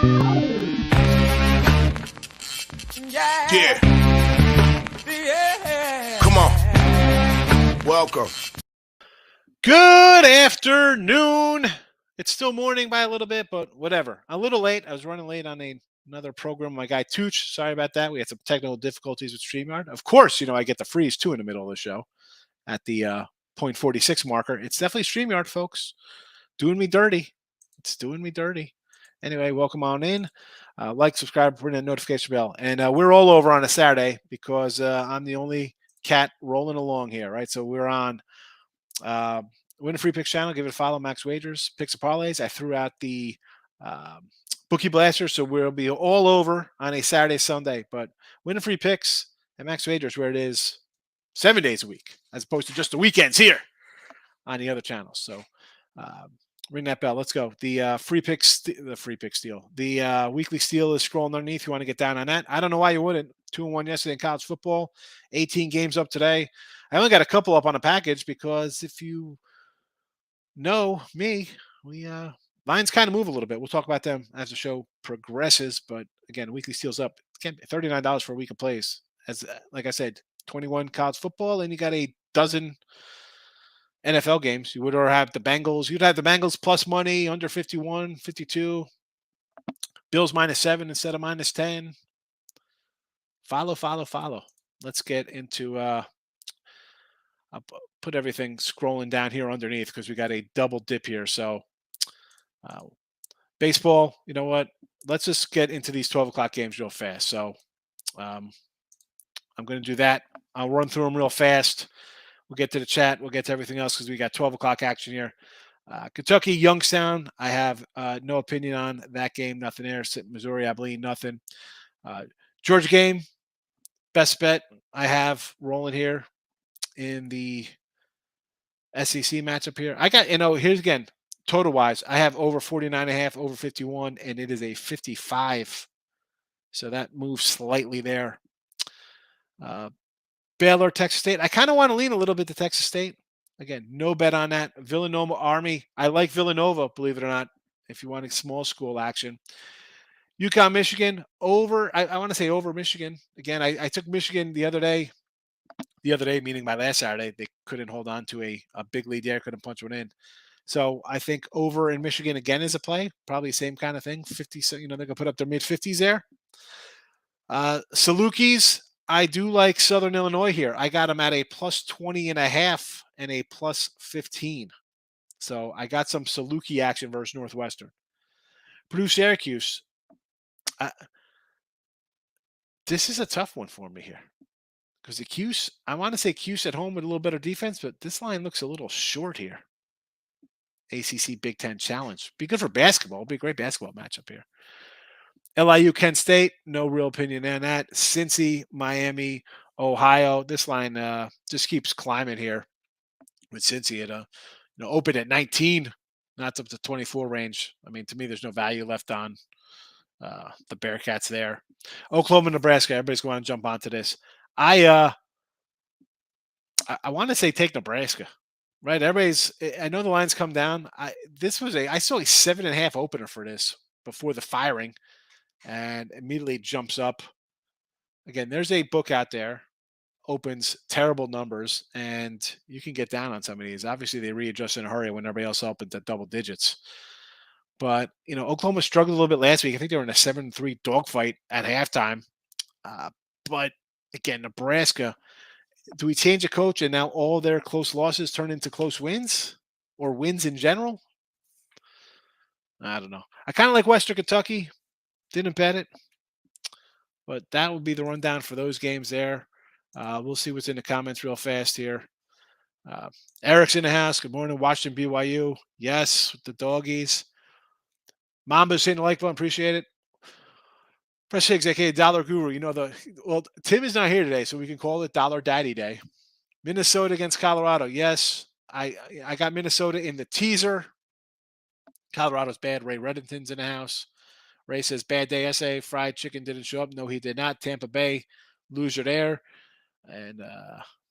Yeah. Come on. Welcome. Good afternoon. It's still morning by a little bit, but whatever. A little late. I was running late on another program. My guy Tooch, sorry about that. We had some technical difficulties with StreamYard. Of course, I get the freeze too in the middle of the show at the 0.46 marker. It's definitely StreamYard, folks. Doing me dirty. It's doing me dirty. Anyway, welcome on in. Like, subscribe, ring that notification bell. And we're all over on a Saturday because I'm the only cat rolling along here, right? So we're on Win a Free Picks channel. Give it a follow, Max Wagers, Picks and Parlays. I threw out the Bookie Blaster, so we'll be all over on a Saturday, Sunday. But Win a Free Picks and Max Wagers, where it is 7 days a week, as opposed to just the weekends here on the other channels. So ring that bell. Let's go. The free pick steal. The weekly steal is scrolling underneath. You want to get down on that. I don't know why you wouldn't. 2-1 yesterday in college football. 18 games up today. I only got a couple up on a package because if you know me, we lines kind of move a little bit. We'll talk about them as the show progresses. But again, weekly steals up. $39 for a week of plays. As like I said, 21 college football, and you got a dozen NFL games. You would have the Bengals. You'd have the Bengals plus money under 51, 52. Bills -7 instead of -10. Follow. Let's get into I'll put everything scrolling down here underneath because we got a double dip here. So baseball, you know what? Let's just get into these 12 o'clock games real fast. So I'm going to do that. I'll run through them real fast. We'll get to the chat. We'll get to everything else because we got 12 o'clock action here. Kentucky, Youngstown. I have no opinion on that game. Nothing there. Missouri, I believe nothing. Georgia game. Best bet I have rolling here in the SEC matchup here. I got, here's again, total wise, I have over 49.5, over 51, and it is a 55. So that moves slightly there. Baylor, Texas State. I kind of want to lean a little bit to Texas State. Again, no bet on that. Villanova, Army. I like Villanova, believe it or not, if you want a small school action. UConn, Michigan, over. I want to say over Michigan. Again, I took Michigan the other day. The other day, meaning my last Saturday, they couldn't hold on to a big lead there, couldn't punch one in. So I think over in Michigan again is a play. Probably same kind of thing. 50, so they're gonna put up their mid-50s there. Salukis. I do like Southern Illinois here. I got them at a plus 20.5 and a plus 15. So I got some Saluki action versus Northwestern. Purdue, Syracuse. This is a tough one for me here. Because the Cuse, I want to say Cuse at home with a little better defense, but this line looks a little short here. ACC Big Ten Challenge. Be good for basketball. It'll be a great basketball matchup here. LIU, Kent State, no real opinion on that. Cincy, Miami, Ohio. This line just keeps climbing here with Cincy at open at 19, not up to 24 range. I mean, to me, there's no value left on the Bearcats there. Oklahoma, Nebraska. Everybody's going to jump onto this. I want to say take Nebraska, right? I know the lines come down. I saw a 7.5 opener for this before the firing. And immediately jumps up. Again, there's a book out there, opens terrible numbers, and you can get down on some of these. Obviously, they readjust in a hurry when everybody else opens at double digits. But, Oklahoma struggled a little bit last week. I think they were in a 7-3 dogfight at halftime. But, again, Nebraska, do we change a coach and now all their close losses turn into close wins or wins in general? I don't know. I kind of like Western Kentucky. Didn't bet it, but that would be the rundown for those games there. We'll see what's in the comments real fast here. Eric's in the house. Good morning. Washington, BYU. Yes, with the doggies. Mamba's hitting the like button. Appreciate it. Press Higgs, aka Dollar Guru. Tim is not here today, so we can call it Dollar Daddy Day. Minnesota against Colorado. Yes, I got Minnesota in the teaser. Colorado's bad. Ray Reddington's in the house. Ray says, bad day, SA. Fried chicken didn't show up. No, he did not. Tampa Bay, loser there. And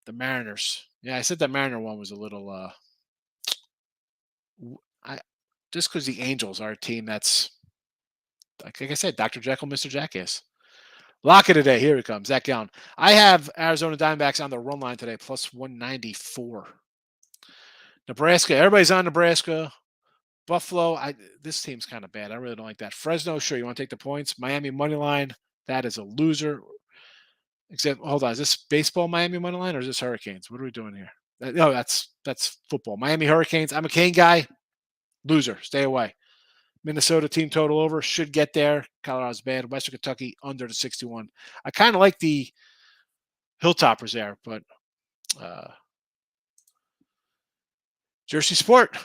the Mariners. Yeah, I said that Mariner one was a little just because the Angels are a team that's like I said, Dr. Jekyll, Mr. Jackass. Lock it today. Here it comes. Zach Gallen. I have Arizona Diamondbacks on the run line today, plus 194. Nebraska. Everybody's on Nebraska. Buffalo. This team's kind of bad. I really don't like that. Fresno. Sure, you want to take the points. Miami money line. That is a loser. Except, hold on. Is this baseball Miami money line or is this Hurricanes? What are we doing here? No, that's football. Miami Hurricanes. I'm a Kane guy. Loser. Stay away. Minnesota team total over. Should get there. Colorado's bad. Western Kentucky under the 61. I kind of like the Hilltoppers there, but Jersey Sport.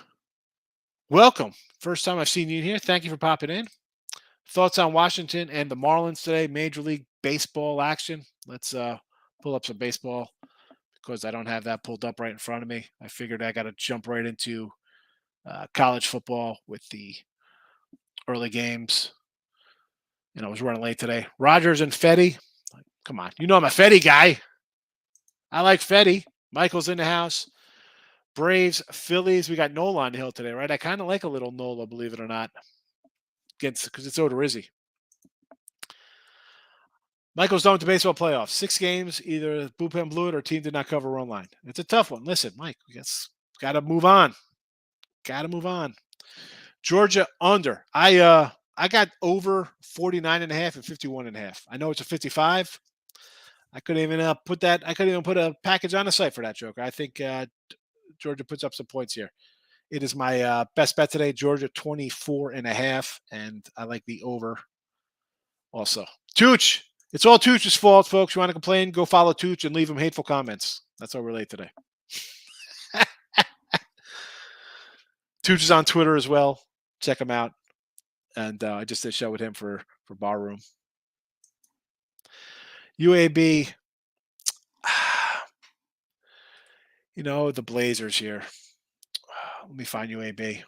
Welcome. First time I've seen you here. Thank you for popping in. Thoughts on Washington and the Marlins today? Major League Baseball action. Let's pull up some baseball because I don't have that pulled up right in front of me. I figured I got to jump right into college football with the early games. I was running late today. Rogers and Fetty. Come on. You know I'm a Fetty guy. I like Fetty. Michael's in the house. Braves, Phillies. We got Nola on the hill today, right? I kind of like a little Nola, believe it or not. Because it's Odorizzi. Michael's done with the baseball playoffs. 6 games, either bullpen blew it or team did not cover run line. It's a tough one. Listen, Mike, we got to move on. Got to move on. Georgia under. I got over 49.5 and 51.5. I know it's a 55. I couldn't even put that. I couldn't even put a package on the site for that joke. I think Georgia puts up some points here. It is my best bet today. Georgia 24.5, and I like the over. Also, Tooch. It's all Tooch's fault, folks. You want to complain? Go follow Tooch and leave him hateful comments. That's all we're late today. Tooch is on Twitter as well. Check him out. And I just did a show with him for Barroom. UAB. The Blazers here. Let me find UAB.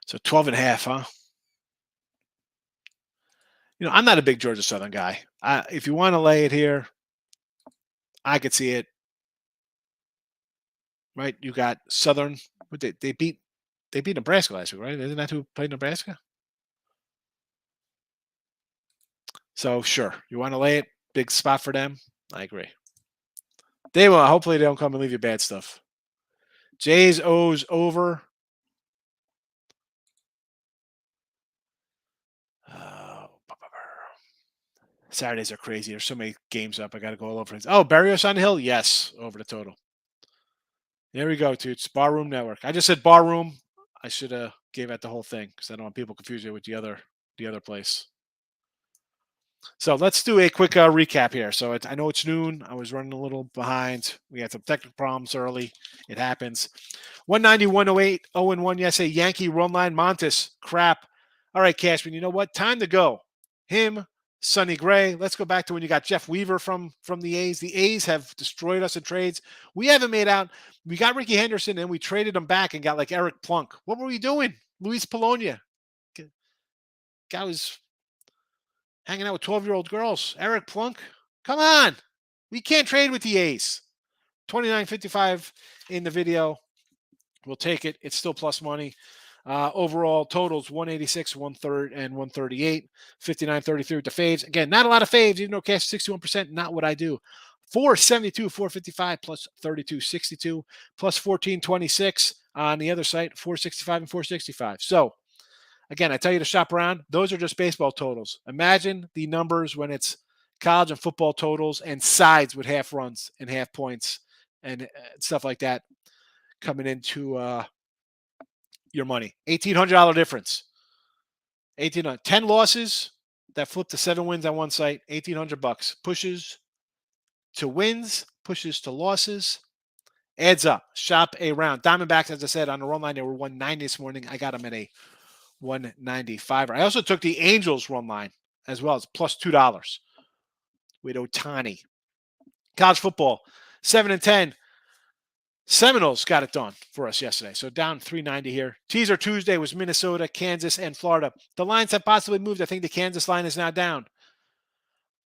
So 12.5, huh? I'm not a big Georgia Southern guy. If you want to lay it here, I could see it. Right? You got Southern. They beat Nebraska last week, right? Isn't that who played Nebraska? So sure, you want to lay it, big spot for them. I agree. They will. Hopefully, they don't come and leave you bad stuff. J's O's over. Saturdays are crazy. There's so many games up. I got to go all over. Oh, Barrios on the hill? Yes, over the total. There we go, Toots. Barroom Network. I just said Barroom. I should have gave out the whole thing because I don't want people confused with the other place. So let's do a quick recap here. So I know it's noon. I was running a little behind. We had some technical problems early. It happens. 190, 108, 0-1. Yes, a Yankee run line. Montes, crap. All right, Cashman, you know what? Time to go. Him, Sonny Gray. Let's go back to when you got Jeff Weaver from the A's. The A's have destroyed us in trades. We haven't made out. We got Ricky Henderson, and we traded him back and got like Eric Plunk. What were we doing? Luis Polonia. Guy was hanging out with 12-year-old girls. Eric Plunk. Come on. We can't trade with the A's. 29.55 in the video. We'll take it. It's still plus money. Overall totals 186, 130, and 138. 59.33 with the faves. Again, not a lot of faves, even though cash 61%. Not what I do. 472, 455 plus 32.62 plus 14.26 on the other site. 465 and 465. So again, I tell you to shop around. Those are just baseball totals. Imagine the numbers when it's college and football totals and sides with half runs and half points and stuff like that coming into your money. $1,800 difference. 10 losses that flip to 7 wins on one site. $1,800 pushes to wins, pushes to losses. Adds up. Shop around. Diamondbacks, as I said, on the run line, they were 190 this morning. I got them at a 195. I also took the Angels run line as well as plus $2 with Otani. College football, 7-10. Seminoles got it done for us yesterday. So down 390 here. Teaser Tuesday was Minnesota, Kansas, and Florida. The lines have possibly moved. I think the Kansas line is now down.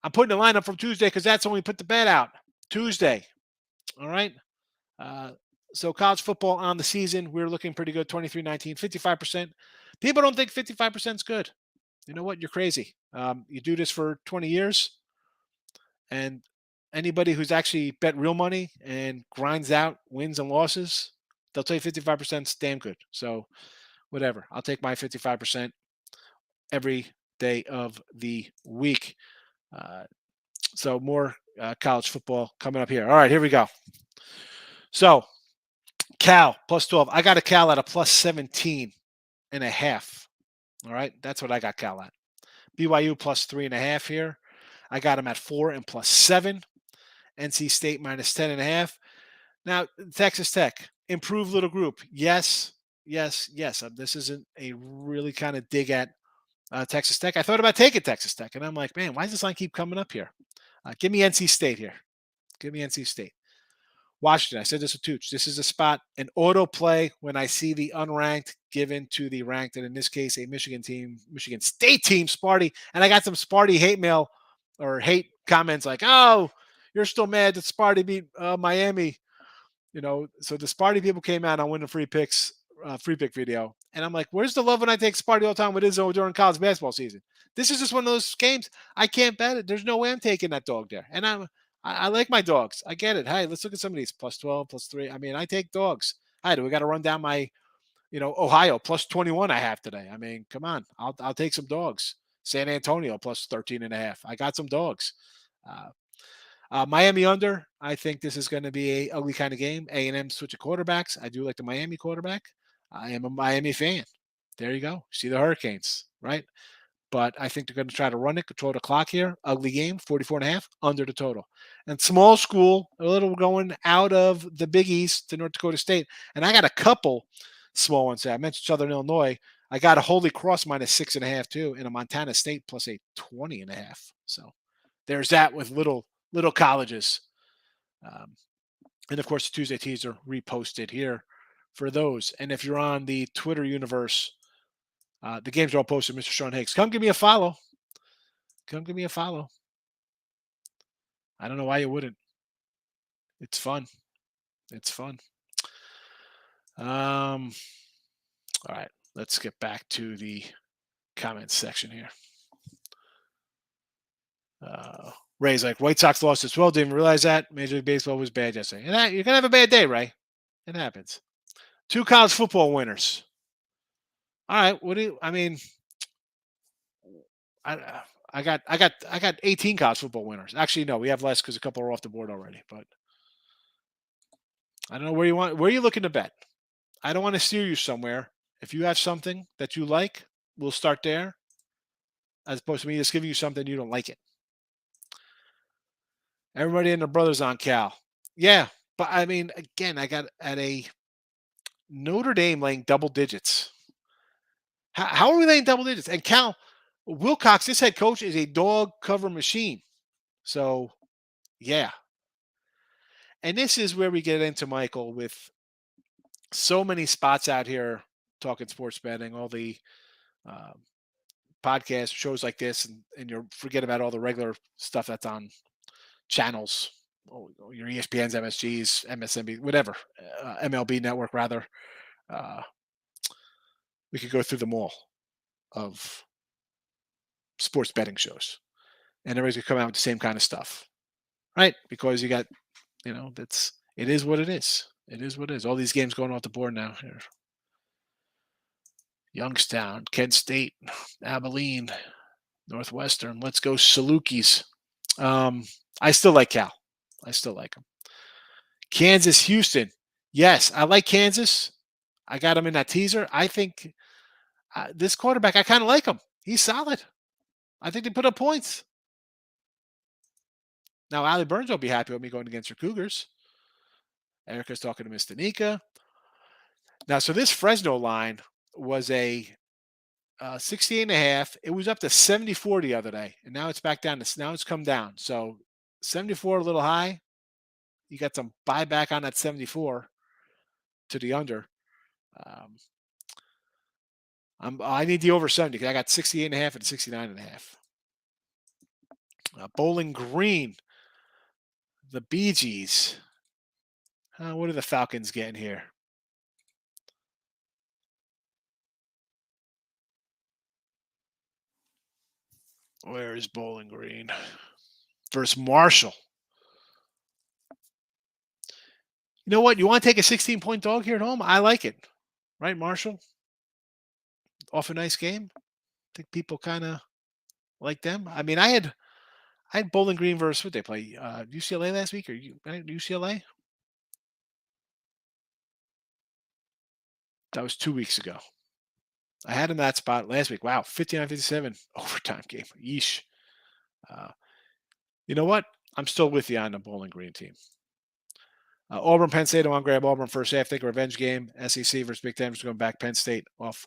I'm putting the lineup from Tuesday because that's when we put the bet out. Tuesday. All right. Uh, so college football on the season, we're looking pretty good. 23-19, 55%. People don't think 55% is good. You know what? You're crazy. You do this for 20 years, and anybody who's actually bet real money and grinds out wins and losses, they'll tell you 55% is damn good. So whatever. I'll take my 55% every day of the week. So more college football coming up here. All right, here we go. So Cal plus 12. I got a Cal at a plus 17.5. All right, that's what I got Cal at. BYU plus 3.5 here. I got him at 4 and plus 7. NC State minus 10.5. Now, Texas Tech, improved little group. Yes, yes, yes. This isn't a really kind of dig at Texas Tech. I thought about taking Texas Tech, and I'm like, man, why does this line keep coming up here? Give me NC State here. Give me NC State. Washington, I said this to Tooch. This is a spot, an auto play when I see the unranked given to the ranked, and in this case, a Michigan State team, Sparty. And I got some Sparty hate mail or hate comments like, oh, you're still mad that Sparty beat Miami. So the Sparty people came out on winning free pick video. And I'm like, where's the love when I take Sparty all the time with Izzo during college basketball season? This is just one of those games. I can't bet it. There's no way I'm taking that dog there. And I like my dogs. I get it. Hey, let's look at some of these plus 12, plus 3. I mean, I take dogs. Hi, do we got to run down my, Ohio plus 21 I have today? I mean, come on. I'll take some dogs. San Antonio plus 13.5. I got some dogs. Miami under. I think this is going to be a ugly kind of game. A&M switch of quarterbacks. I do like the Miami quarterback. I am a Miami fan. There you go. See the Hurricanes, right? But I think they're going to try to run it, control the clock here. Ugly game, 44.5, under the total. And small school, a little going out of the Big East to North Dakota State. And I got a couple small ones there. I mentioned Southern Illinois. I got a Holy Cross minus 6.5 too, and a Montana State plus a 20.5. So there's that with little colleges. And of course, the Tuesday teaser reposted here for those. And if you're on the Twitter universe, the games are all posted, Mr. Sean Higgs. Come give me a follow. Come give me a follow. I don't know why you wouldn't. It's fun. It's fun. All right. Let's get back to the comments section here. Ray's like, White Sox lost as well. Didn't realize that. Major League Baseball was bad yesterday. And you're going to have a bad day, Ray. It happens. 2 college football winners. All right. I got 18 college football winners. Actually, no, we have less because a couple are off the board already. But I don't know where you're looking to bet. I don't want to steer you somewhere. If you have something that you like, we'll start there. As opposed to me just giving you something you don't like it. Everybody and their brothers on Cal. Yeah, but I mean, again, I got at a Notre Dame laying double digits. How are we laying double digits? And Cal Wilcox, this head coach, is a dog cover machine. So, yeah. And this is where we get into, Michael, with so many spots out here talking sports betting, all the podcast shows like this, and you forget about all the regular stuff that's on channels, your ESPNs, MSGs, MSNB, whatever, MLB Network, rather. We could go through them all of sports betting shows, and everybody's gonna come out with the same kind of stuff, right? Because you got, it is what it is. It is what it is. All these games going off the board now here. Youngstown, Kent State, Abilene, Northwestern. Let's go Salukis. I still like Cal. I still like them. Kansas, Houston. Yes, I like Kansas. I got him in that teaser. I think this quarterback, I kind of like him. He's solid. I think they put up points. Now, Allie Burns will be happy with me going against her Cougars. Erica's talking to Miss Danica. Now, so this Fresno line was a 68.5. It was up to 74 the other day, and now it's back down to, now it's come down. So 74 a little high. You got some buyback on that 74 to the under. I need the over 70 because I got 68.5 and 69.5. Bowling Green, the Bee Gees. What are the Falcons getting here? Where is Bowling Green? Versus Marshall. You know what? You want to take a 16-point dog here at home? I like it. Right, Marshall? Off a nice game. I think people kind of like them. I mean, I had Bowling Green versus what they play UCLA last week or UCLA. That was 2 weeks ago. I had him that spot last week. Wow, 59-57 overtime game. Yeesh. You know what? I'm still with you on the Bowling Green team. Auburn, Penn State. I want to grab Auburn first half. Think a revenge game. SEC versus Big Ten. Just going back. Penn State off.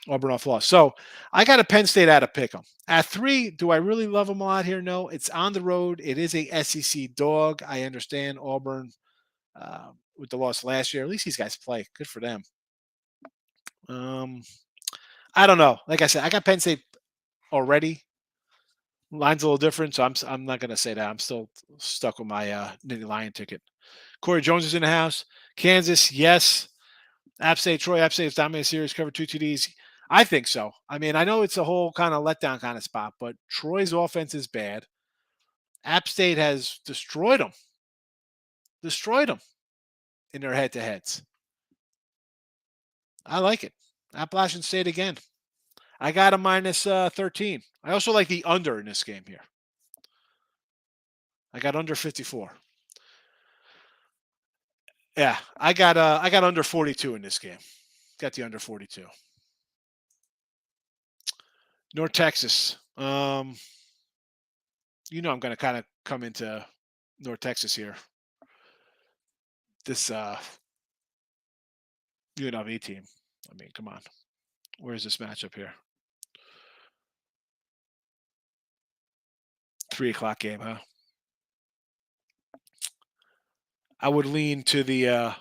Auburn off loss. So I got a Penn State out of pick 'em. At 3, do I really love them a lot here? No. It's on the road. It is a SEC dog. I understand Auburn with the loss last year. At least these guys play. Good for them. I don't know. Like I said, I got Penn State already. Line's a little different, so I'm not going to say that. I'm still stuck with my Nittany Lion ticket. Corey Jones is in the house. Kansas, yes. App State, Troy. App State has dominated series, covered 2 TDs. I think so. I mean, I know it's a whole kind of letdown kind of spot, but Troy's offense is bad. App State has destroyed them in their head-to-heads. I like it. Appalachian State again. I got a minus 13. I also like the under in this game here. I got under 54. Yeah, I got under 42 in this game. Got the under 42. North Texas. I'm going to kind of come into North Texas here. This UNLV team. I mean, come on. Where's this matchup here? 3:00 game, huh? I would lean to the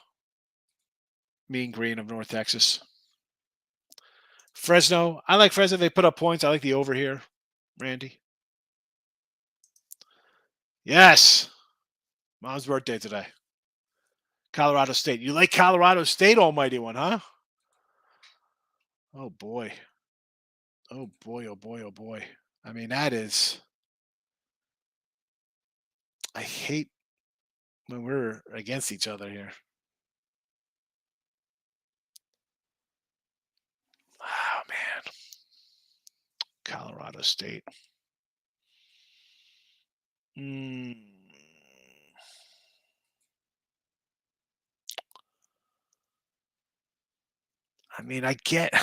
mean green of North Texas. Fresno. I like Fresno. They put up points. I like the over here, Randy. Yes. Mom's birthday today. Colorado State. You like Colorado State, almighty one, huh? Oh, boy. Oh, boy, oh, boy, oh, boy. I mean, that is... I hate when we're against each other here. Oh, man. Colorado State. I mean, I get...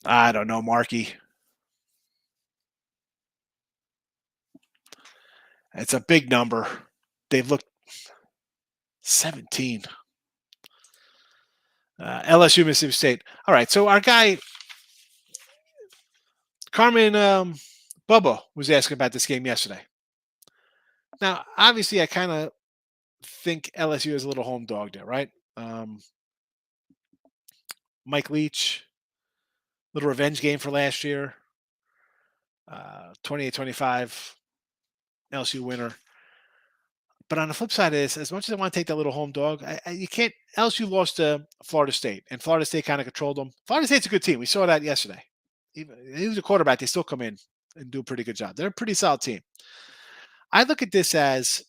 I don't know, Markey. It's a big number. They've looked 17. LSU, Mississippi State. All right, so our guy, Carmen Bubba, was asking about this game yesterday. Now, obviously, I kind of think LSU is a little home dog there, right? Mike Leach, little revenge game for last year. 28-25, LSU winner. But on the flip side of this, as much as I want to take that little home dog, you can't. LSU lost to Florida State, and Florida State kind of controlled them. Florida State's a good team. We saw that yesterday. Even he was a quarterback. They still come in and do a pretty good job. They're a pretty solid team. I look at this as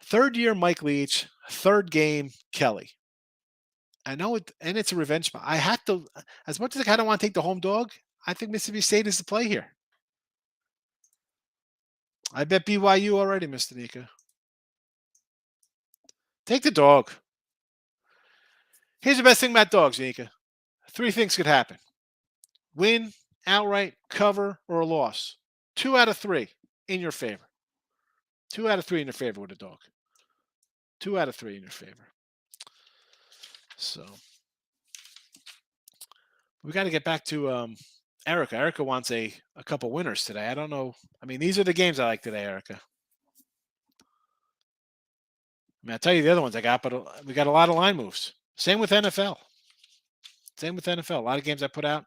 third year Mike Leach, third game Kelly. I know it, and it's a revenge spot. I have to, as much as I kind of want to take the home dog, I think Mississippi State is the play here. I bet BYU already, Mr. Nika. Take the dog. Here's the best thing about dogs, Nika. 3 things could happen. Win, outright, cover, or a loss. 2 out of 3 in your favor. 2 out of 3 in your favor with a dog. 2 out of 3 in your favor. So we got to get back to Erica. Erica wants a couple winners today. I don't know. I mean, these are the games I like today, Erica. I mean, I'll tell you the other ones I got, but we got a lot of line moves. Same with NFL. A lot of games I put out.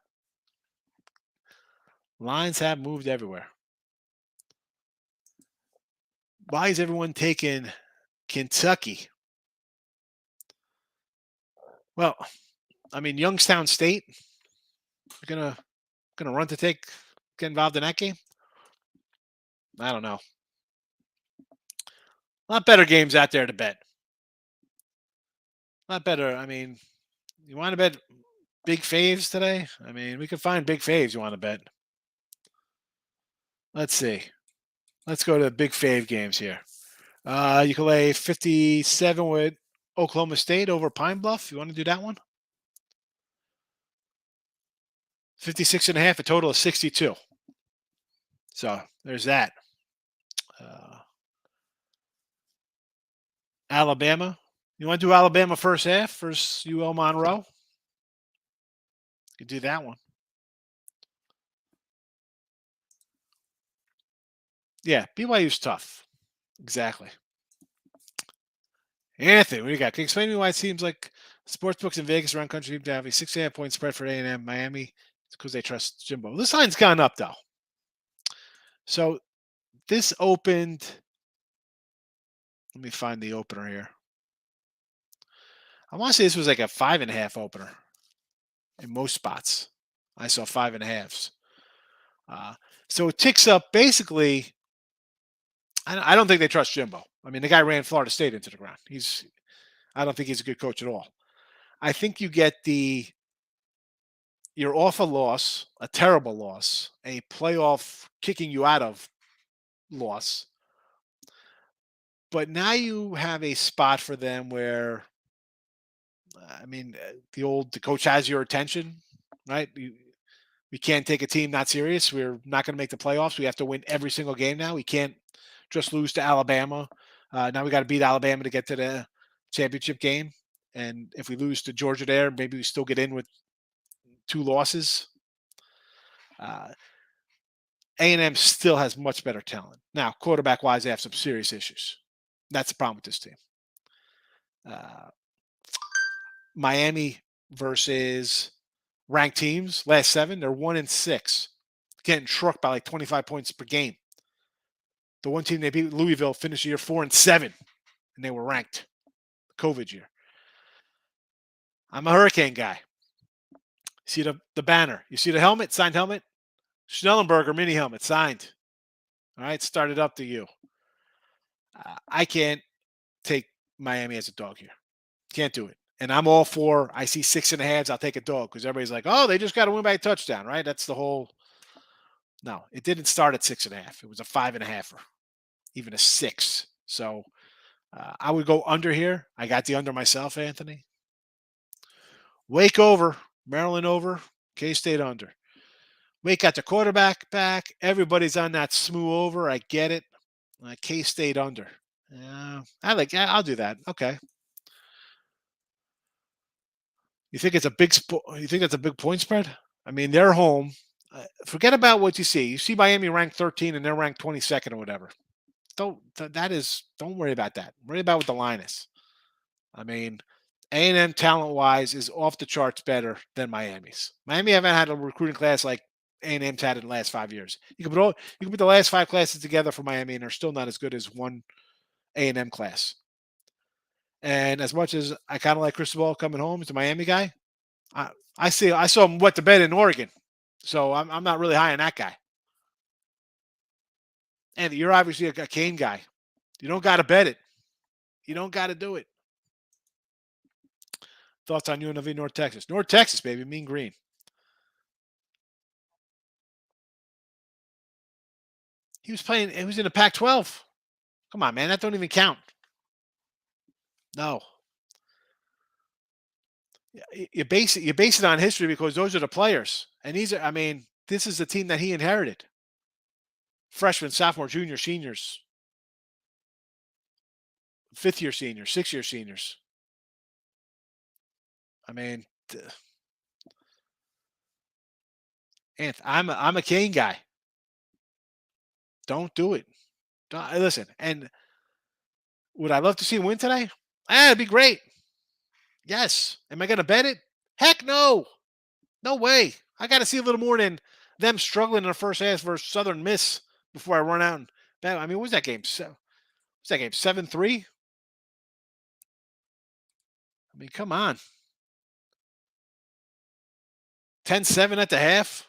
Lines have moved everywhere. Why is everyone taking Kentucky? Well, I mean, Youngstown State, you're gonna run to get involved in that game. I don't know. A lot better games out there to bet. A lot better. I mean, you want to bet big faves today? I mean, we could find big faves you want to bet. Let's see. Let's go to big fave games here. You can lay 57 with Oklahoma State over Pine Bluff. You want to do that one? 56.5, a total of 62. So there's that. Alabama. You want to do Alabama first half versus UL Monroe? You could do that one. Yeah, BYU's tough. Exactly. Anthony, what do you got? Can you explain to me why it seems like sportsbooks in Vegas around country to have a 6.5 point spread for A&M Miami? It's because they trust Jimbo. This line's gone up though. So this opened. Let me find the opener here. I want to say this was like a 5.5 opener in most spots. I saw 5.5s. So it ticks up basically. I don't think they trust Jimbo. I mean, the guy ran Florida State into the ground. I don't think he's a good coach at all. I think you get you're off a loss, a terrible loss, a playoff kicking you out of loss. But now you have a spot for them where, I mean, the coach has your attention, right? We can't take a team not serious. We're not going to make the playoffs. We have to win every single game now. We can't just lose to Alabama. Now we got to beat Alabama to get to the championship game. And if we lose to Georgia there, maybe we still get in with 2 losses. A&M still has much better talent. Now, quarterback-wise, they have some serious issues. That's the problem with this team. Miami versus ranked teams, last 7, they're 1-6, getting trucked by like 25 points per game. The one team they beat, Louisville, finished the year 4-7, and they were ranked. COVID year. I'm a Hurricane guy. See the banner. You see the helmet, signed helmet? Schnellenberger mini helmet, signed. All right, started up to you. I can't take Miami as a dog here. Can't do it. And I'm all for, I see 6.5s, I'll take a dog because everybody's like, oh, they just got to win by a touchdown, right? That's the whole. No, it didn't start at 6.5. It was a 5.5, even a 6. So I would go under here. I got the under myself, Anthony. Wake over, Maryland over, K-State under. Wake got the quarterback back. Everybody's on that smooth over. I get it. K-State under. I'll do that. Okay. You think it's a big you think that's a big point spread? I mean, they're home. Forget about what you see. You see Miami ranked 13 and they're ranked 22nd or whatever. Don't worry about that. Worry about what the line is. I mean, A&M talent-wise is off the charts better than Miami's. Miami haven't had a recruiting class like A&M's had in the last 5 years. You can put the last 5 classes together for Miami, and they're still not as good as one A&M class. And as much as I kind of like Cristobal coming home as a Miami guy, I saw him wet the bed in Oregon, so I'm not really high on that guy. And you're obviously a Kane guy. You don't got to bet it. You don't got to do it. Thoughts on UNLV North Texas? North Texas, baby, mean green. He was in the Pac-12. Come on, man, that don't even count. No. You base it on history because those are the players. And this is the team that he inherited. Freshmen, sophomore, junior, seniors. 5th-year seniors, 6th-year seniors. I mean, I'm a Kane guy. Don't do it. Listen, and would I love to see him win today? It'd be great. Yes. Am I going to bet it? Heck no. No way. I got to see a little more than them struggling in the first half versus Southern Miss before I run out and bet. I mean, what was that game? Was that game 7-3? I mean, come on. 10-7 at the half.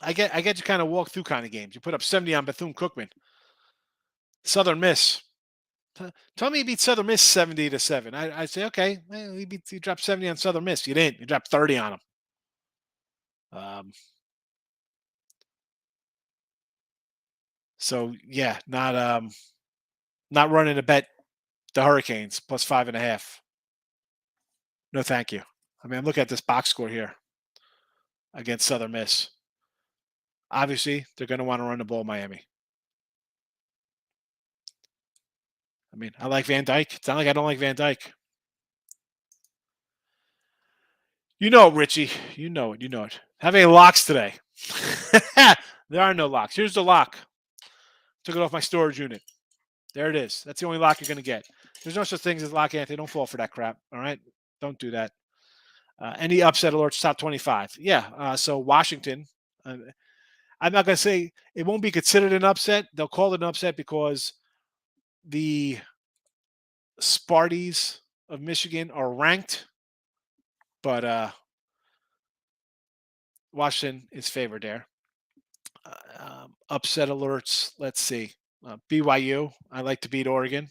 I get you kind of walk through kind of games. You put up 70 on Bethune-Cookman. Southern Miss. Tell me you beat Southern Miss 70-7. I'd say, okay, well, you dropped 70 on Southern Miss. You didn't. You dropped 30 on them. So yeah, not running to bet the Hurricanes plus 5.5. No, thank you. I mean, I'm looking at this box score here against Southern Miss. Obviously, they're going to want to run the ball, Miami. I mean, I like Van Dyke. It's not like I don't like Van Dyke. You know it, Richie. You know it. You know it. Have any locks today? There are no locks. Here's the lock. Took it off my storage unit. There it is. That's the only lock you're going to get. There's no such thing as lock, Anthony. Don't fall for that crap. All right? Don't do that. Any upset alerts, top 25. Yeah. So Washington, I'm not going to say it won't be considered an upset. They'll call it an upset because the Sparties of Michigan are ranked, but Washington is favored there. Upset alerts. Let's see. BYU. I like to beat Oregon.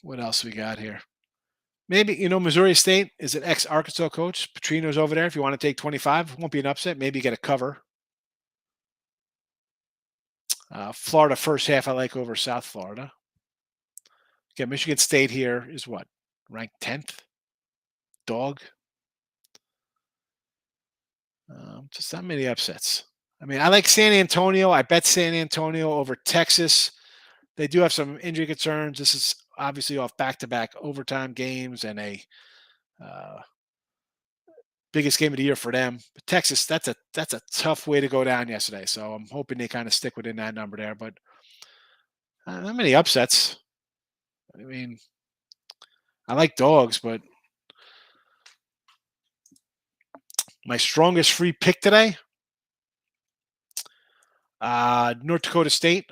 What else we got here? Maybe, Missouri State is an ex-Arkansas coach. Petrino's over there. If you want to take 25, won't be an upset. Maybe you get a cover. Florida first half I like over South Florida. Okay, Michigan State here is what? Ranked 10th? Dog? Just not many upsets. I mean, I like San Antonio. I bet San Antonio over Texas. They do have some injury concerns. This is obviously off back-to-back overtime games and a biggest game of the year for them. But Texas, that's a tough way to go down yesterday. So I'm hoping they kind of stick within that number there. But not many upsets. I mean, I like dogs, but my strongest free pick today, North Dakota State.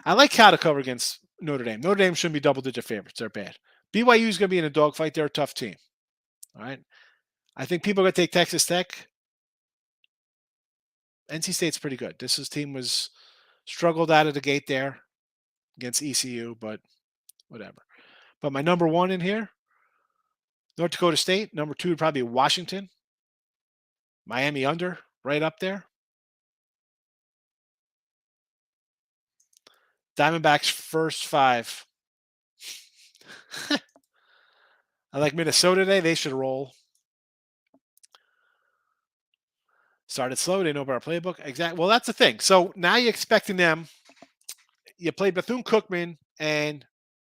I like Cal to cover against Notre Dame. Notre Dame shouldn't be double-digit favorites. They're bad. BYU is going to be in a dogfight. They're a tough team. All right. I think people are going to take Texas Tech. NC State's pretty good. This team was struggled out of the gate there against ECU, but whatever. But my number one in here, North Dakota State. Number two would probably be Washington. Miami under, right up there. Diamondbacks first 5. I like Minnesota today. They should roll. Started slow. They know about our playbook. Exactly. Well, that's the thing. So now you're expecting them. You played Bethune-Cookman, and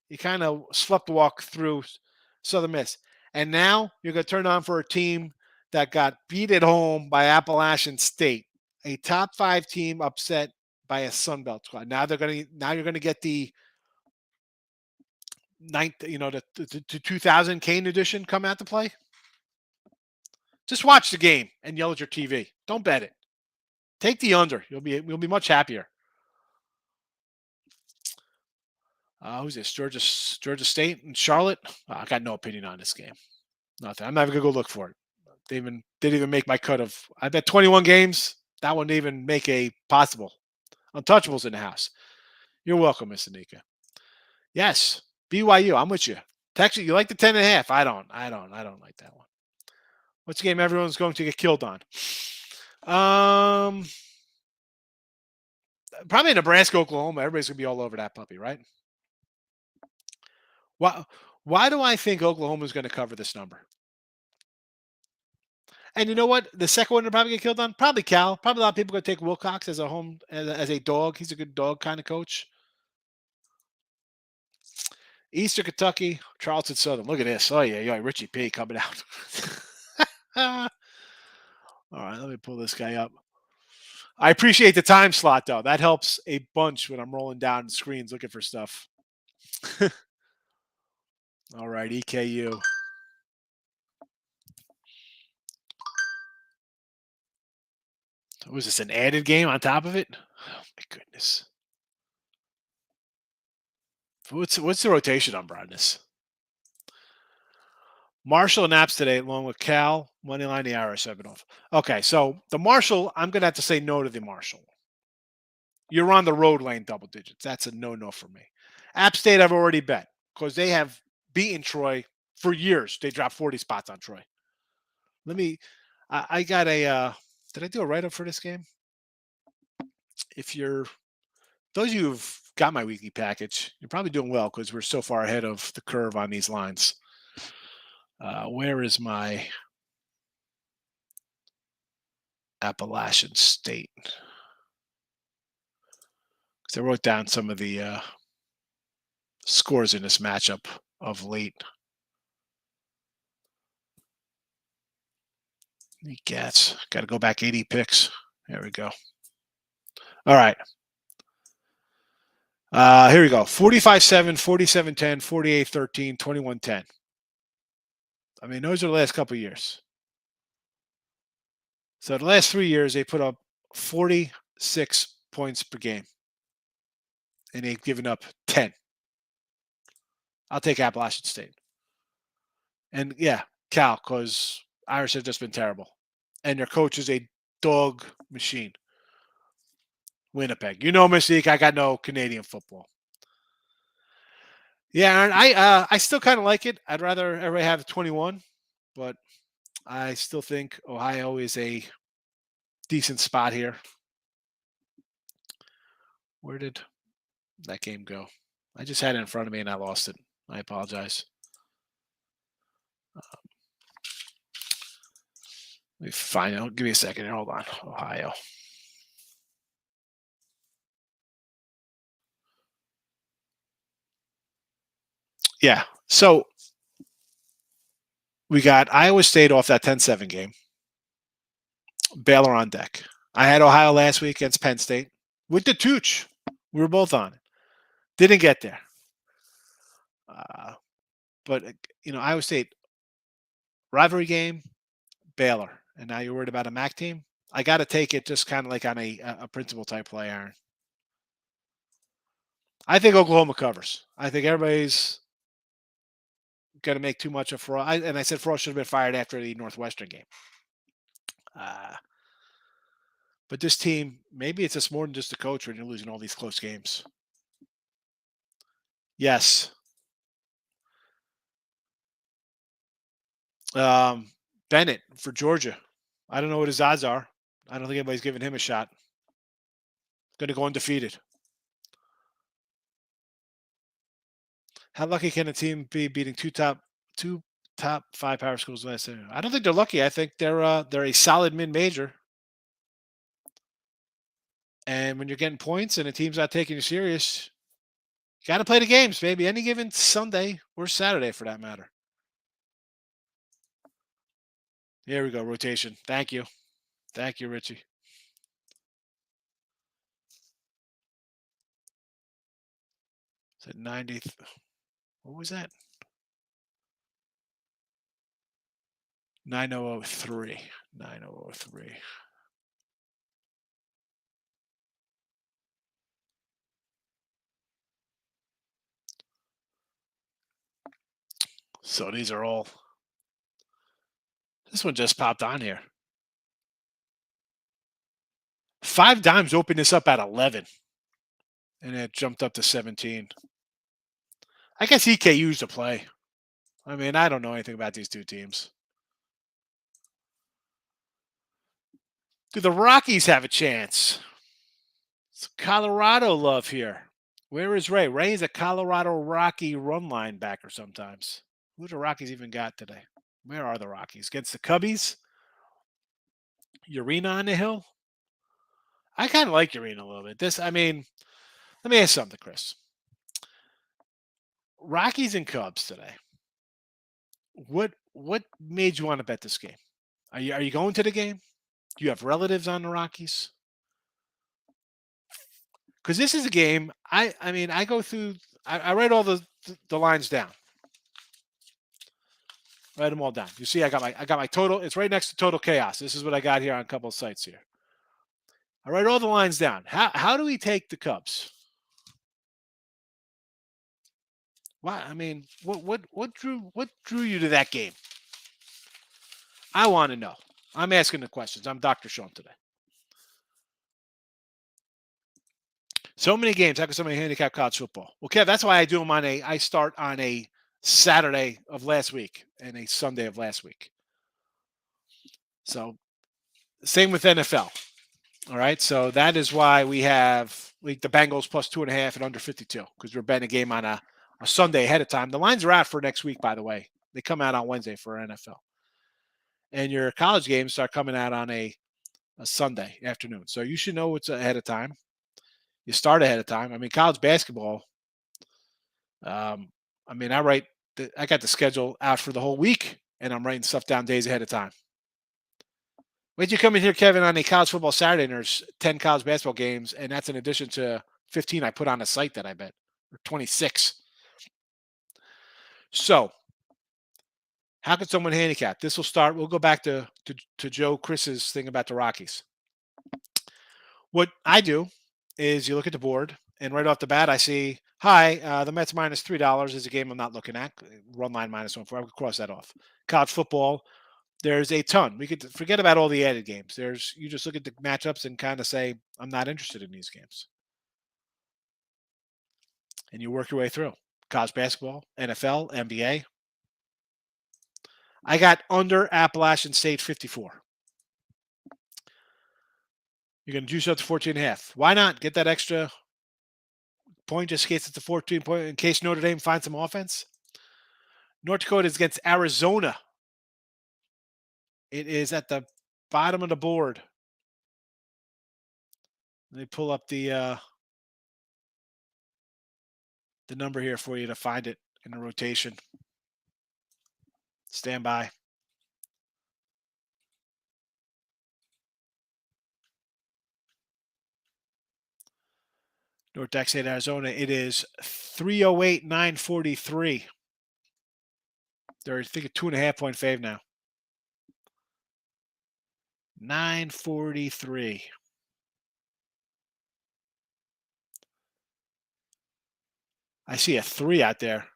you kind of slept walk through Southern Miss. And now you're going to turn on for a team that got beat at home by Appalachian State, a top 5 team upset by a Sun Belt squad. Now you're going to get the the 2000 Kane edition come out to play. Just watch the game and yell at your TV. Don't bet it. Take the under. You'll be much happier. Who's this? Georgia State and Charlotte. I got no opinion on this game. Nothing. I'm not even gonna go look for it. They didn't even make my cut of. I bet 21 games. That one didn't even make a possible. Untouchables in the house. You're welcome, Miss Anika. Yes, BYU. I'm with you. Texas, you like the 10.5? I don't like that one. What's the game everyone's going to get killed on? Probably Nebraska, Oklahoma. Everybody's gonna be all over that puppy, right? Why do I think Oklahoma is going to cover this number? And you know what? The second one to probably get killed on, probably Cal. Probably a lot of people are going to take Wilcox as a dog. He's a good dog kind of coach. Eastern Kentucky, Charleston Southern. Look at this. Oh yeah, Richie P coming out. All right, let me pull this guy up. I appreciate the time slot though. That helps a bunch when I'm rolling down screens looking for stuff. All right, EKU. Was this an added game on top of it? Oh my goodness. What's the rotation on Broadness? Marshall and Apps today, along with Cal, Moneyline, the Irish 7-off. Okay, so the Marshall, I'm going to have to say no to the Marshall. You're on the road lane double digits. That's a no-no for me. App State, I've already bet because they have beaten Troy for years. They dropped 40 spots on Troy. I got did I do a write-up for this game? If you're, those of you who've got my weekly package, you're probably doing well because we're so far ahead of the curve on these lines. Where is my Appalachian State? Because I wrote down some of the scores in this matchup of late. Gats. Got to go back 80 picks. There we go. All right. Here we go. 45-7, 47-10, 48-13, 21-10. I mean, those are the last couple of years. So the last 3 years, they put up 46 points per game. And they've given up 10. I'll take Appalachian State. And yeah, Cal, because Irish have just been terrible. And their coach is a dog machine. Winnipeg. You know, Mystique, I got no Canadian football. Yeah, and I still kind of like it. I'd rather everybody have 21, but I still think Ohio is a decent spot here. Where did that game go? I just had it in front of me and I lost it. I apologize. Let me find out. Give me a second here. Hold on. Ohio. Yeah. So we got Iowa State off that 10-7 game. Baylor on deck. I had Ohio last week against Penn State with the Tooch. We were both on it. Didn't get there. But, Iowa State, rivalry game, Baylor. And now you're worried about a MAC team? I got to take it just kind of like on a principal type play, Aaron. I think Oklahoma covers. I think everybody's going to make too much of Frost. And I said Frost should have been fired after the Northwestern game. But this team, maybe it's just more than just a coach when you're losing all these close games. Yes. Bennett for Georgia. I don't know what his odds are. I don't think anybody's giving him a shot. Going to go undefeated. How lucky can a team be beating two top 5 power schools last year? I don't think they're lucky. I think they're a solid mid-major. And when you're getting points and a team's not taking you serious, you got to play the games, baby. Any given Sunday or Saturday, for that matter. Here we go. Rotation. Thank you. Thank you, Richie. Is it 90th? What was that? 9003. 9003. So these are all. This one just popped on here. 5 Dimes opened this up at 11. And it jumped up to 17. I guess EKU's to play. I mean, I don't know anything about these two teams. Do the Rockies have a chance? It's Colorado love here. Where is Ray? Ray is a Colorado Rocky run linebacker sometimes. Who do the Rockies even got today? Where are the Rockies? Against the Cubbies? Urena on the hill? I kind of like Urena a little bit. Let me ask something, Chris. Rockies and Cubs today. What made you want to bet this game? Are you going to the game? Do you have relatives on the Rockies? Because this is a game. I go through. I read all the the lines down. Write them all down. You see, I got my total. It's right next to Total Chaos. This is what I got here on a couple of sites here. I write all the lines down. How do we take the Cubs? Why? I mean, what drew you to that game? I want to know. I'm asking the questions. I'm Dr. Sean today. So many games. How can somebody handicap college football? Well, Kev, that's why I do them I start on a Saturday of last week and a Sunday of last week. So same with NFL. All right. So that is why we have the Bengals plus 2.5 and under 52, because we're betting a game on a Sunday ahead of time. The lines are out for next week, by the way. They come out on Wednesday for NFL. And your college games start coming out on a Sunday afternoon. So you should know what's ahead of time. You start ahead of time. I mean, college basketball. I got the schedule out for the whole week, and I'm writing stuff down days ahead of time. Wait, you come in here, Kevin, on a college football Saturday, and there's 10 college basketball games, and that's in addition to 15 I put on a site that I bet, or 26. So, how can someone handicap? This will start. We'll go back to Joe Chris's thing about the Rockies. What I do is you look at the board, and right off the bat, I see, the Mets minus $3 is a game I'm not looking at. Run line minus 1.4. I would cross that off. College football, there's a ton. We could forget about all the added games. You just look at the matchups and kind of say, I'm not interested in these games. And you work your way through. College basketball, NFL, NBA. I got under Appalachian State 54. You're going to juice up to 14.5. Why not get that extra point just in case it's a 14 point, in case Notre Dame finds some offense? North Dakota is against Arizona. It is at the bottom of the board. Let me pull up the number here for you to find it in the rotation. Stand by. North Dakota State, Arizona. It is 308,943. They're, I think, a 2.5 point fave now. 943. I see a 3 out there.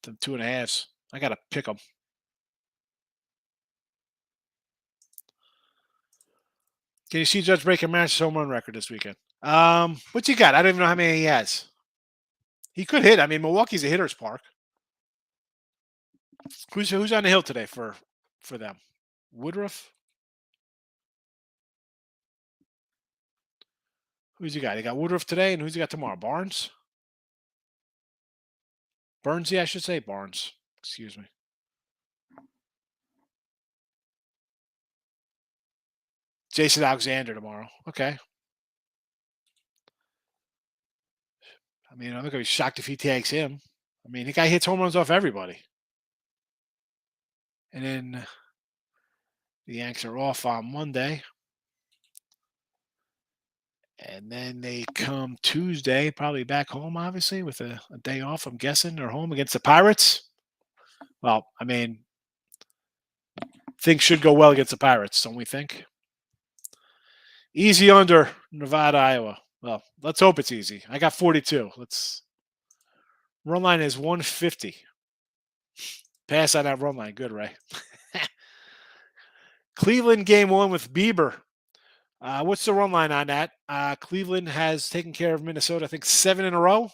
The 2.5s. I got to pick them. Can you see Judge breaking Maris's home run record this weekend? What's he got? I don't even know how many he has. He could hit. I mean, Milwaukee's a hitter's park. Who's on the hill today for them? Woodruff? Who's he got? He got Woodruff today, and who's he got tomorrow? Barnes? Burns, yeah, I should say Barnes. Excuse me. Jason Alexander tomorrow. Okay. I mean, I'm not going to be shocked if he takes him. I mean, the guy hits home runs off everybody. And then the Yanks are off on Monday. And then they come Tuesday, probably back home, obviously, with a day off, I'm guessing. They're home against the Pirates. Well, I mean, things should go well against the Pirates, don't we think? Easy under Nevada, Iowa. Well, let's hope it's easy. I got 42. Run line is 150. Pass on that run line. Good, Ray. Cleveland game 1 with Bieber. What's the run line on that? Cleveland has taken care of Minnesota, I think, 7 in a row.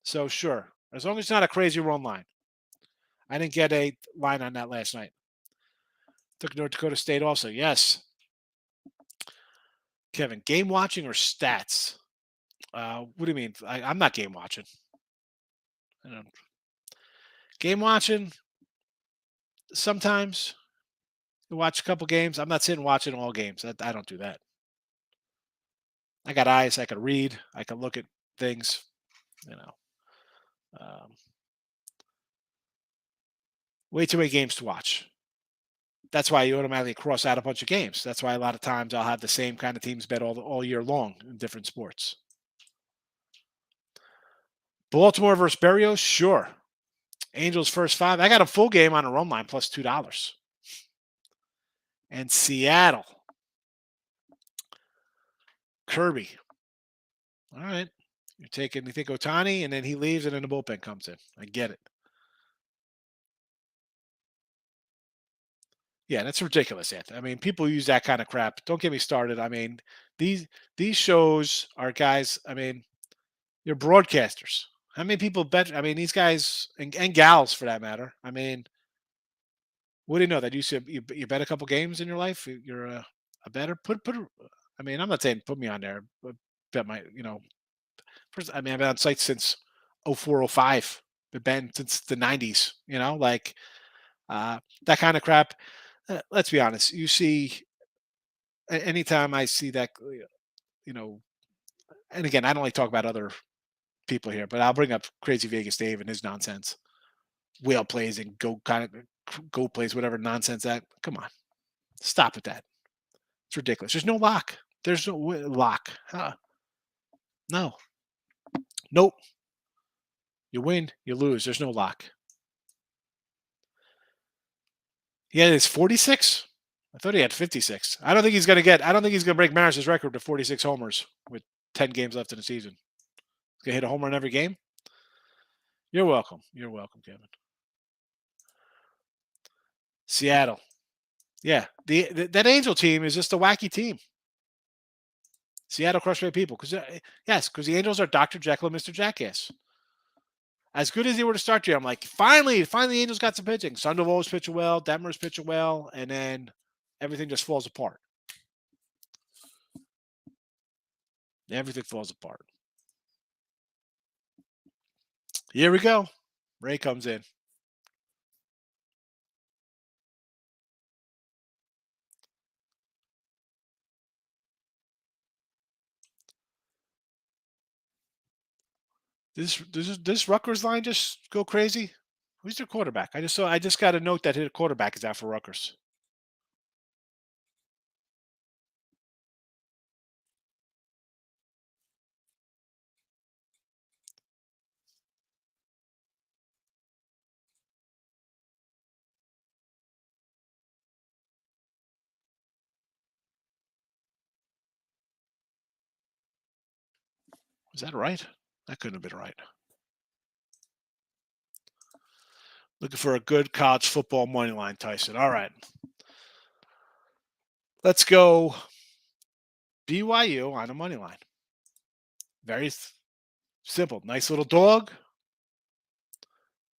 So, sure. As long as it's not a crazy run line. I didn't get a line on that last night. Took North Dakota State also. Yes. Kevin, game watching or stats? What do you mean? I'm not game watching. Game watching, sometimes you watch a couple games. I'm not sitting watching all games. I don't do that. I got eyes. I can read. I can look at things. Way too many games to watch. That's why you automatically cross out a bunch of games. That's why a lot of times I'll have the same kind of teams bet all year long in different sports. Baltimore versus Berrios, sure. Angels first 5. I got a full game on a run line plus $2. And Seattle, Kirby. All right. You think Otani, and then he leaves, and then the bullpen comes in. I get it. Yeah, that's ridiculous, Anthony. I mean, people use that kind of crap. Don't get me started. I mean, these shows are guys. I mean, you're broadcasters. How many people bet? I mean, these guys and gals for that matter. I mean, what do you know that you bet a couple games in your life? You're a better put. I mean, I'm not saying put me on there, but bet my first. I mean, I've been on sites since 04, 05. Been since the 90s. Like that kind of crap. Let's be honest. You see, anytime I see that, you know, and again, I don't like to talk about other people here, but I'll bring up Crazy Vegas Dave and his nonsense. Whale plays and go plays, whatever nonsense that. Come on, stop with that. It's ridiculous. There's no lock. There's no lock. Huh? No. Nope. You win, you lose. There's no lock. Yeah, it's 46. I thought he had 56. I don't think he's going to break Maris's record to 46 homers with 10 games left in the season. He's going to hit a home run every game. You're welcome. You're welcome, Kevin. Seattle. Yeah, that Angel team is just a wacky team. Seattle crushed by people because the Angels are Dr. Jekyll and Mr. Jackass. As good as they were to start the year, I'm like, finally, the Angels got some pitching. Sandoval's pitching well, Detmer's pitching well, and then everything just falls apart. Everything falls apart. Here we go. Ray comes in. This Rutgers line just go crazy? Who's their quarterback? I just got a note that his quarterback is out for Rutgers. Was that right? That couldn't have been right. Looking for a good college football money line, Tyson. All right. Let's go BYU on a money line. Very simple. Nice little dog.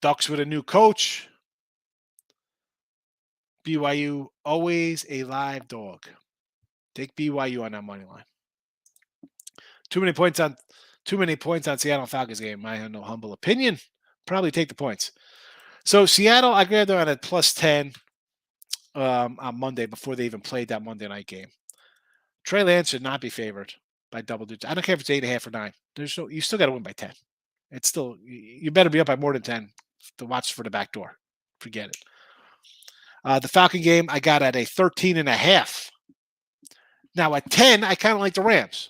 Ducks with a new coach. BYU always a live dog. Take BYU on that money line. Too many points on Seattle Falcons game. My humble opinion. Probably take the points. So Seattle, I grabbed them on a plus 10 on Monday before they even played that Monday night game. Trey Lance should not be favored by double digits. I don't care if it's 8.5 or 9. You still got to win by 10. It's still, you better be up by more than 10 to watch for the back door. Forget it. The Falcon game, I got at a 13.5. Now at 10, I kind of like the Rams.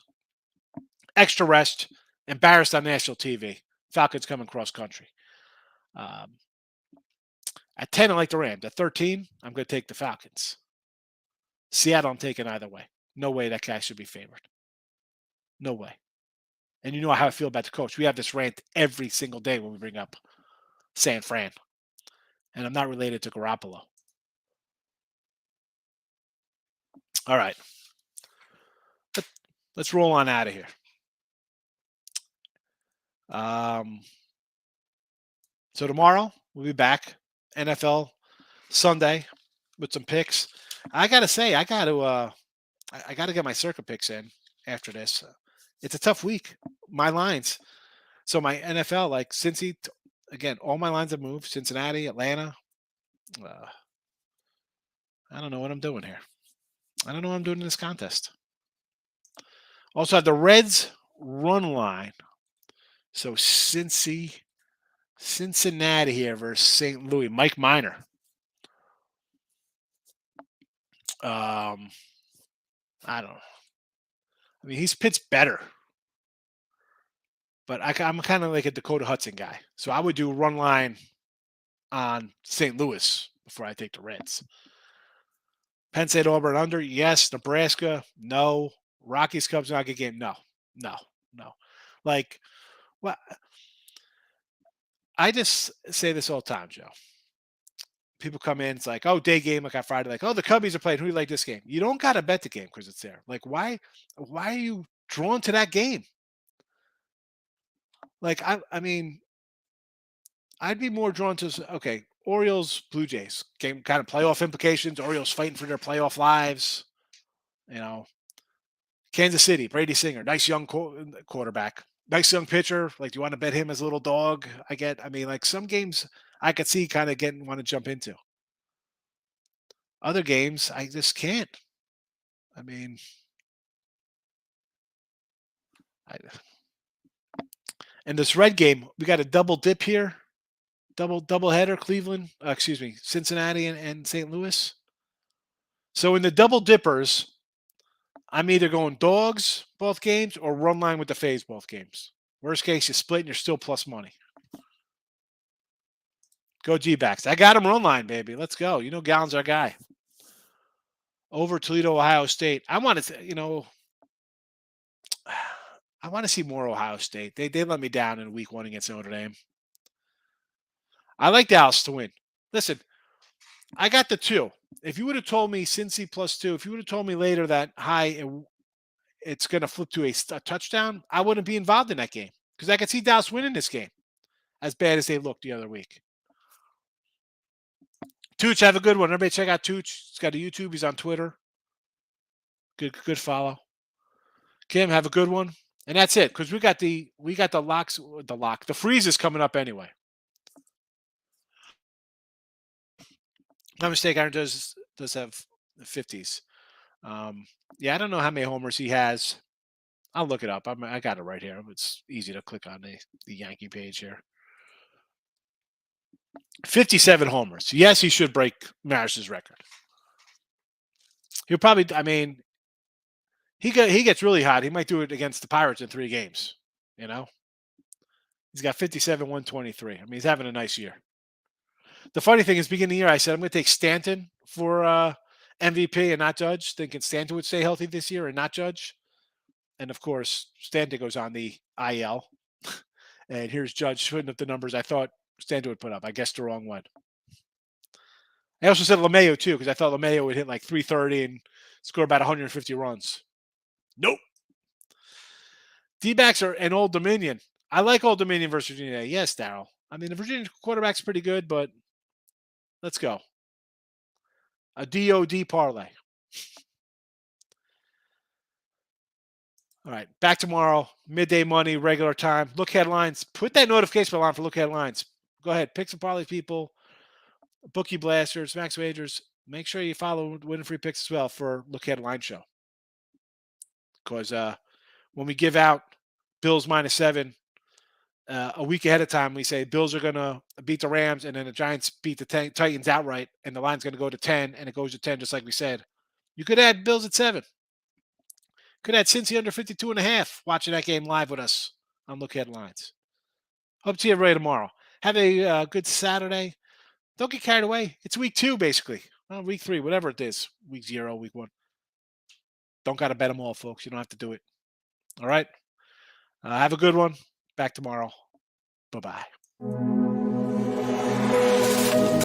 Extra rest, embarrassed on national TV. Falcons coming cross country. At 10, I like the Rams. At 13, I'm going to take the Falcons. Seattle, I'm taking either way. No way that guy should be favored. No way. And you know how I feel about the coach. We have this rant every single day when we bring up San Fran. And I'm not related to Garoppolo. All right. Let's roll on out of here. So tomorrow, we'll be back. NFL Sunday with some picks. I got to say, I got to get my circuit picks in after this. It's a tough week. My lines. So my NFL, like Cincy, again, all my lines have moved. Cincinnati, Atlanta. I don't know what I'm doing here. I don't know what I'm doing in this contest. Also have the Reds run line. So Cincinnati here versus St. Louis. Mike Minor. I don't know. I mean, he's pitched better. But I'm kind of like a Dakota Hudson guy. So I would do run line on St. Louis before I take the Reds. Penn State, Auburn under, yes. Nebraska, no. Rockies, Cubs, not a good game, no, no, no. Like, well, I just say this all the time, Joe. People come in, it's like, oh, day game, like on Friday, like, oh, the Cubbies are playing. Who do you like this game? You don't got to bet the game because it's there. Like, why are you drawn to that game? Like, I mean, I'd be more drawn to, okay, Orioles, Blue Jays, game kind of playoff implications. Orioles fighting for their playoff lives. You know, Kansas City, Brady Singer, nice young quarterback, nice young pitcher. Like, do you want to bet him as a little dog? I mean, like some games I could see kind of want to jump into. Other games, I just can't. I mean, I, and this red game, we got a double dip here, double header. Cleveland, excuse me, Cincinnati and St. Louis. So in the double dippers, I'm either going dogs both games or run line with the Fays both games. Worst case, you split and you're still plus money. Go G-backs. I got him run line, baby. Let's go. You know Gallen's our guy. Over Toledo, Ohio State. I want to, I want to see more Ohio State. They let me down in week 1 against Notre Dame. I like Dallas to win. Listen, I got the 2. If you would have told me Cincy +2, if you would have told me later that it's going to flip to a touchdown, I wouldn't be involved in that game because I could see Dallas winning this game as bad as they looked the other week. Tooch, have a good one. Everybody check out Tooch. He's got a YouTube. He's on Twitter. Good follow. Kim, have a good one. And that's it because we got the the freeze is coming up anyway. No mistake, Aaron does have the 50s. Yeah, I don't know how many homers he has. I'll look it up. I got it right here. It's easy to click on the Yankee page here. 57 homers. Yes, he should break Maris's record. He'll probably, I mean, he gets really hot. He might do it against the Pirates in 3 games. You know, he's got 57, 123. I mean, he's having a nice year. The funny thing is, beginning of the year, I said I'm going to take Stanton for MVP and not Judge, thinking Stanton would stay healthy this year and not Judge. And of course, Stanton goes on the IL. And here's Judge putting up the numbers I thought Stanton would put up. I guessed the wrong one. I also said LeMayo too, because I thought LeMayo would hit like 330 and score about 150 runs. Nope. D-backs are an Old Dominion. I like Old Dominion versus Virginia. Yes, Darryl. I mean, the Virginia quarterback's pretty good, but let's go. A DOD parlay. All right, back tomorrow, midday money, regular time. Look headlines. Put that notification bell on for look headlines. Go ahead, pick some parlay people, bookie blasters, max wagers. Make sure you follow Win Free Picks as well for look headline show. Because when we give out Bills -7 a week ahead of time, we say Bills are going to beat the Rams, and then the Giants beat the Titans outright, and the line's going to go to 10, and it goes to 10 just like we said. You could add Bills at 7. Could add Cincy under 52.5 watching that game live with us on Look Headlines. Hope to see everybody tomorrow. Have a good Saturday. Don't get carried away. It's week 2, basically. Well, week 3, whatever it is. Week 0, week 1. Don't got to bet them all, folks. You don't have to do it. All right? Have a good one. Back tomorrow. Bye-bye.